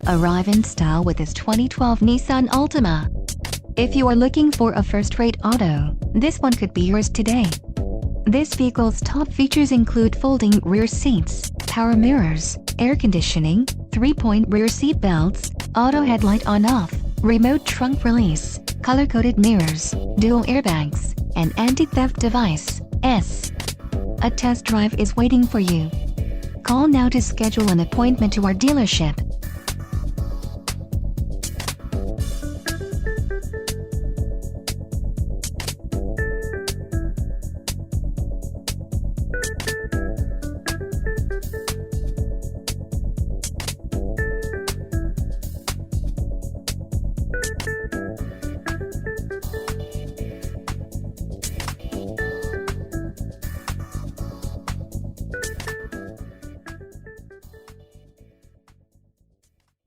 Arrive in style with this 2012 Nissan Altima. If you are looking for a first-rate auto, this one could be yours today. This vehicle's top features include folding rear seats, power mirrors, air conditioning, 3-point rear seat belts, auto headlight on/off, remote trunk release, color-coded mirrors, dual airbags, and anti-theft device. A test drive is waiting for you. Call now to schedule an appointment to our dealership.